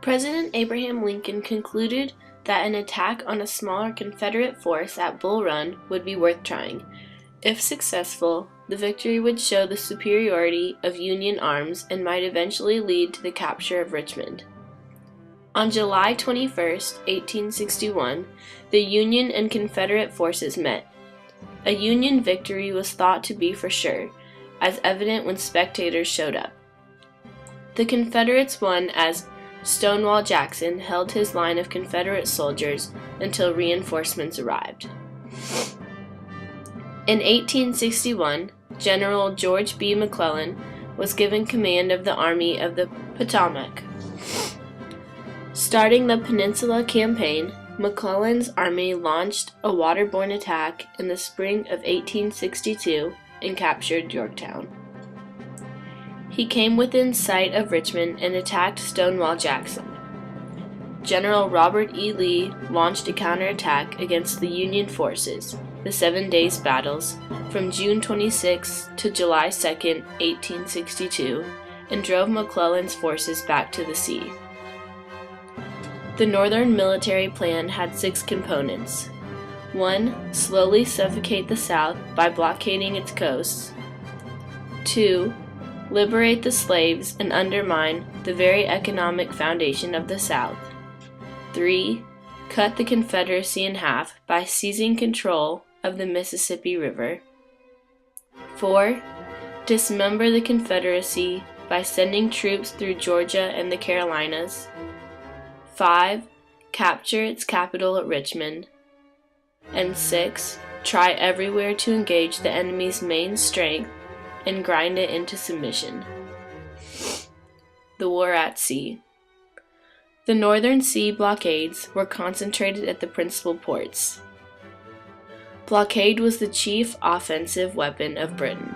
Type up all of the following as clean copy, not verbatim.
President Abraham Lincoln concluded that an attack on a smaller Confederate force at Bull Run would be worth trying. If successful, the victory would show the superiority of Union arms and might eventually lead to the capture of Richmond. On July 21, 1861, the Union and Confederate forces met. A Union victory was thought to be for sure, as evident when spectators showed up. The Confederates won as Stonewall Jackson held his line of Confederate soldiers until reinforcements arrived. In 1861, General George B. McClellan was given command of the Army of the Potomac. Starting the Peninsula Campaign, McClellan's army launched a waterborne attack in the spring of 1862 and captured Yorktown. He came within sight of Richmond and attacked Stonewall Jackson. General Robert E. Lee launched a counterattack against the Union forces, the 7 Days Battles, from June 26 to July 2, 1862, and drove McClellan's forces back to the sea. The Northern military plan had 6 components. 1. Slowly suffocate the South by blockading its coasts. 2. Liberate the slaves and undermine the very economic foundation of the South. 3. Cut the Confederacy in half by seizing control of the Mississippi River. 4. Dismember the Confederacy by sending troops through Georgia and the Carolinas. 5. Capture its capital at Richmond. And 6. Try everywhere to engage the enemy's main strength and grind it into submission. The War at Sea. The Northern Sea blockades were concentrated at the principal ports. Blockade was the chief offensive weapon of Britain.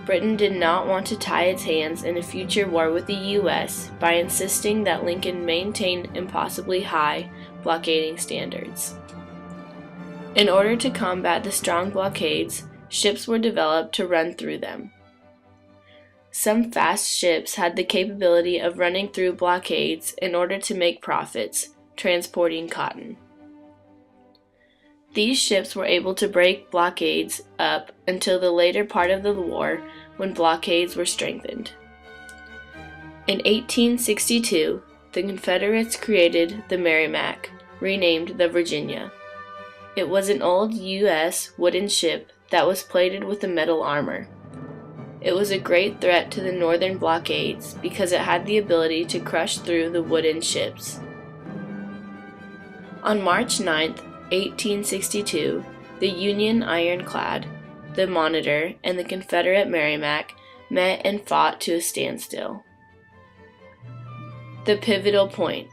Britain did not want to tie its hands in a future war with the U.S. by insisting that Lincoln maintain impossibly high blockading standards. In order to combat the strong blockades, ships were developed to run through them. Some fast ships had the capability of running through blockades in order to make profits, transporting cotton. These ships were able to break blockades up until the later part of the war when blockades were strengthened. In 1862, the Confederates created the Merrimac, renamed the Virginia. It was an old U.S. wooden ship that was plated with a metal armor. It was a great threat to the northern blockades because it had the ability to crush through the wooden ships. On March 9, 1862, the Union ironclad, the Monitor, and the Confederate Merrimac met and fought to a standstill. The pivotal point.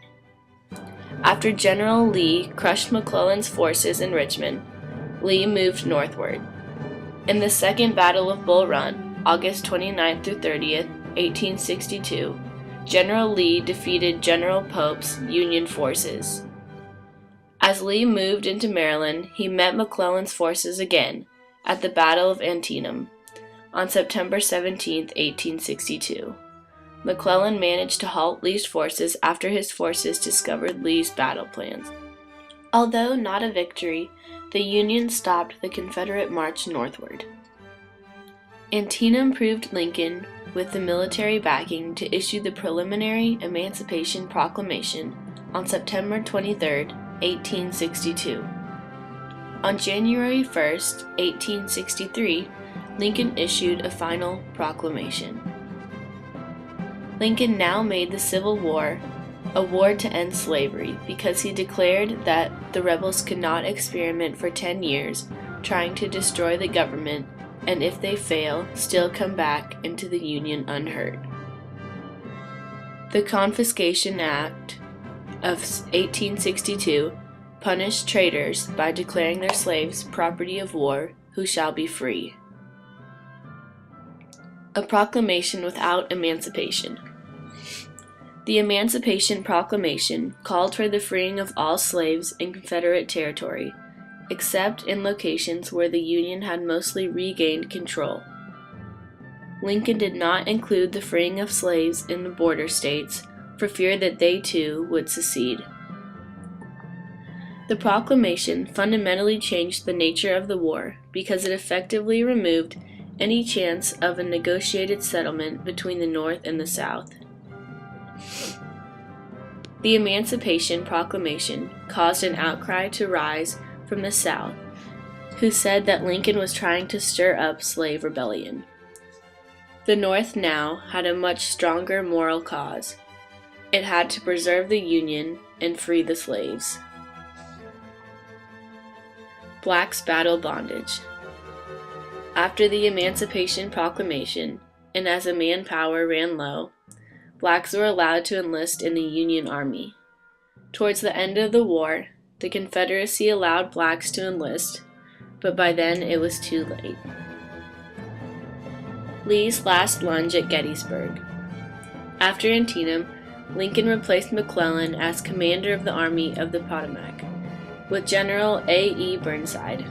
After General Lee crushed McClellan's forces in Richmond, Lee moved northward. In the Second Battle of Bull Run, August 29 through 30th, 1862, General Lee defeated General Pope's Union forces. As Lee moved into Maryland, he met McClellan's forces again at the Battle of Antietam on September 17, 1862. McClellan managed to halt Lee's forces after his forces discovered Lee's battle plans. Although not a victory, the Union stopped the Confederate march northward. Antietam proved Lincoln with the military backing to issue the preliminary Emancipation Proclamation on September 23, 1862. On January 1, 1863, Lincoln issued a final proclamation. Lincoln now made the Civil War a war to end slavery because he declared that the rebels could not experiment for 10 years trying to destroy the government and if they fail, still come back into the Union unhurt. The Confiscation Act of 1862 punished traitors by declaring their slaves property of war who shall be free. A proclamation without emancipation. The Emancipation Proclamation called for the freeing of all slaves in Confederate territory, except in locations where the Union had mostly regained control. Lincoln did not include the freeing of slaves in the border states for fear that they too would secede. The proclamation fundamentally changed the nature of the war because it effectively removed any chance of a negotiated settlement between the North and the South. The Emancipation Proclamation caused an outcry to rise from the South, who said that Lincoln was trying to stir up slave rebellion. The North now had a much stronger moral cause. It had to preserve the Union and free the slaves. Blacks battle bondage. After the Emancipation Proclamation, and as the manpower ran low, blacks were allowed to enlist in the Union Army. Towards the end of the war, the Confederacy allowed blacks to enlist, but by then it was too late. Lee's last lunge at Gettysburg. After Antietam, Lincoln replaced McClellan as commander of the Army of the Potomac, with General A.E. Burnside.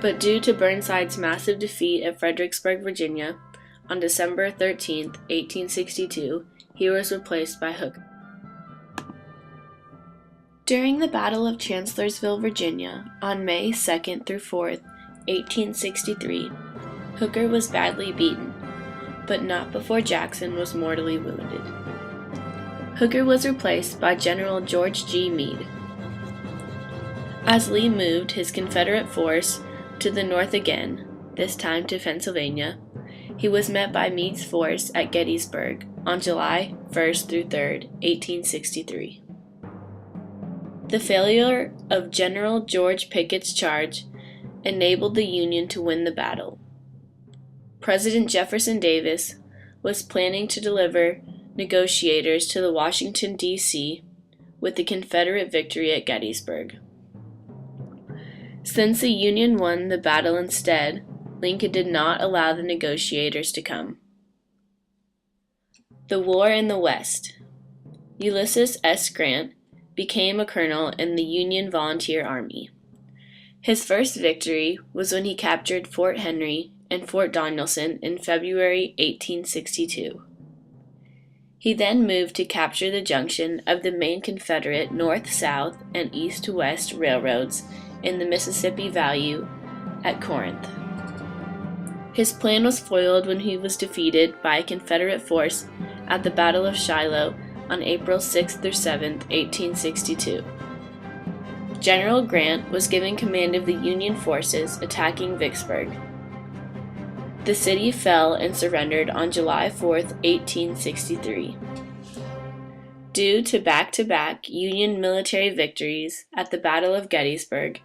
But due to Burnside's massive defeat at Fredericksburg, Virginia, on December 13, 1862, he was replaced by Hooker. During the Battle of Chancellorsville, Virginia, on May 2nd through 4th, 1863, Hooker was badly beaten, but not before Jackson was mortally wounded. Hooker was replaced by General George G. Meade. As Lee moved his Confederate force to the north again, this time to Pennsylvania, he was met by Meade's force at Gettysburg on July 1st through 3rd, 1863. The failure of General George Pickett's charge enabled the Union to win the battle. President Jefferson Davis was planning to deliver negotiators to the Washington, D.C. with the Confederate victory at Gettysburg. Since the Union won the battle instead, Lincoln did not allow the negotiators to come. The War in the West. Ulysses S. Grant became a colonel in the Union Volunteer Army. His first victory was when he captured Fort Henry and Fort Donelson in February 1862. He then moved to capture the junction of the main Confederate North-South and East-West railroads in the Mississippi Valley at Corinth. His plan was foiled when he was defeated by a Confederate force at the Battle of Shiloh on April 6-7, 1862. General Grant was given command of the Union forces attacking Vicksburg. The city fell and surrendered on July 4, 1863. Due to back-to-back Union military victories at the Battle of Gettysburg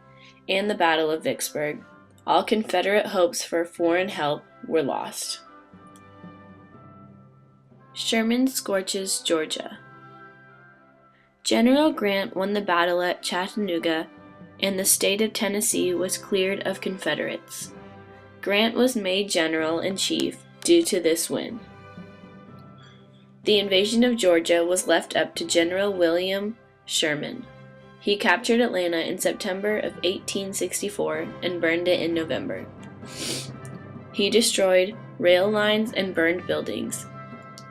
and the Battle of Vicksburg, all Confederate hopes for foreign help were lost. Sherman scorches Georgia. General Grant won the battle at Chattanooga, and the state of Tennessee was cleared of Confederates. Grant was made general-in-chief due to this win. The invasion of Georgia was left up to General William Sherman. He captured Atlanta in September of 1864 and burned it in November. He destroyed rail lines and burned buildings.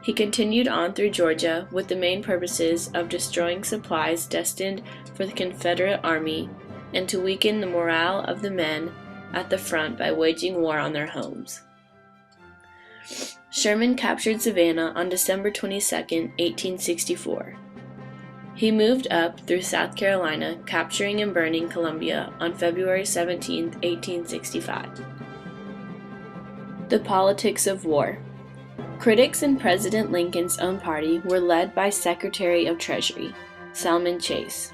He continued on through Georgia with the main purposes of destroying supplies destined for the Confederate Army and to weaken the morale of the men at the front by waging war on their homes. Sherman captured Savannah on December 22, 1864. He moved up through South Carolina, capturing and burning Columbia on February 17, 1865. The politics of war. Critics in President Lincoln's own party were led by Secretary of Treasury, Salmon Chase.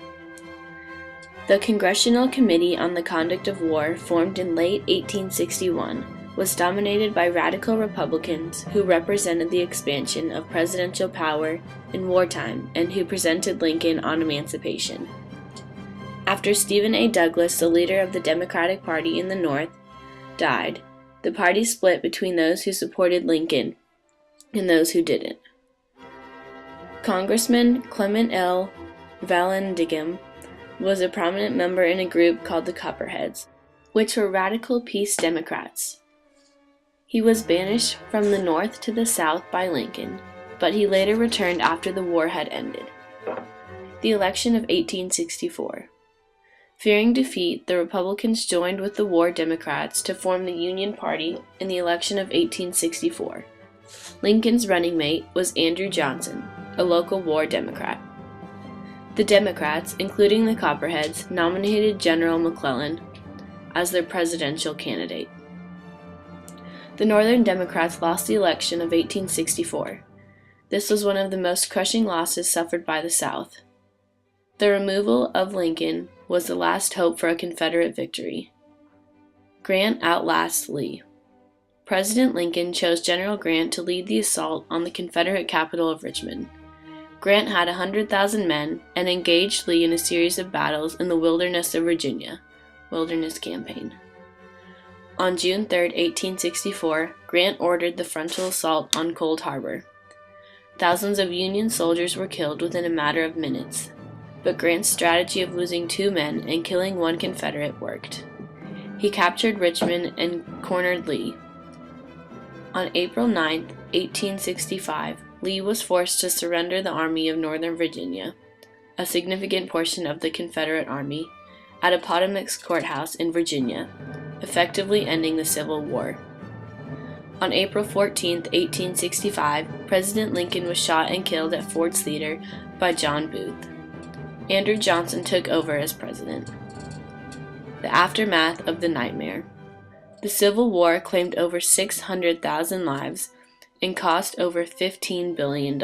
The Congressional Committee on the Conduct of War, formed in late 1861, was dominated by radical Republicans who represented the expansion of presidential power in wartime and who presented Lincoln on emancipation. After Stephen A. Douglas, the leader of the Democratic Party in the North, died, the party split between those who supported Lincoln and those who didn't. Congressman Clement L. Vallandigham was a prominent member in a group called the Copperheads, which were radical peace Democrats. He was banished from the North to the South by Lincoln, but he later returned after the war had ended. The election of 1864. Fearing defeat, the Republicans joined with the War Democrats to form the Union Party in the election of 1864. Lincoln's running mate was Andrew Johnson, a local War Democrat. The Democrats, including the Copperheads, nominated General McClellan as their presidential candidate. The Northern Democrats lost the election of 1864. This was one of the most crushing losses suffered by the South. The removal of Lincoln was the last hope for a Confederate victory. Grant outlasts Lee. President Lincoln chose General Grant to lead the assault on the Confederate capital of Richmond. Grant had 100,000 men and engaged Lee in a series of battles in the Wilderness of Virginia, Wilderness Campaign. On June 3, 1864, Grant ordered the frontal assault on Cold Harbor. Thousands of Union soldiers were killed within a matter of minutes, but Grant's strategy of losing 2 men and killing 1 Confederate worked. He captured Richmond and cornered Lee. On April 9, 1865, Lee was forced to surrender the Army of Northern Virginia, a significant portion of the Confederate Army, at Appomattox Courthouse in Virginia, effectively ending the Civil War. On April 14, 1865, President Lincoln was shot and killed at Ford's Theater by John Booth. Andrew Johnson took over as president. The aftermath of the nightmare. The Civil War claimed over 600,000 lives and cost over $15 billion.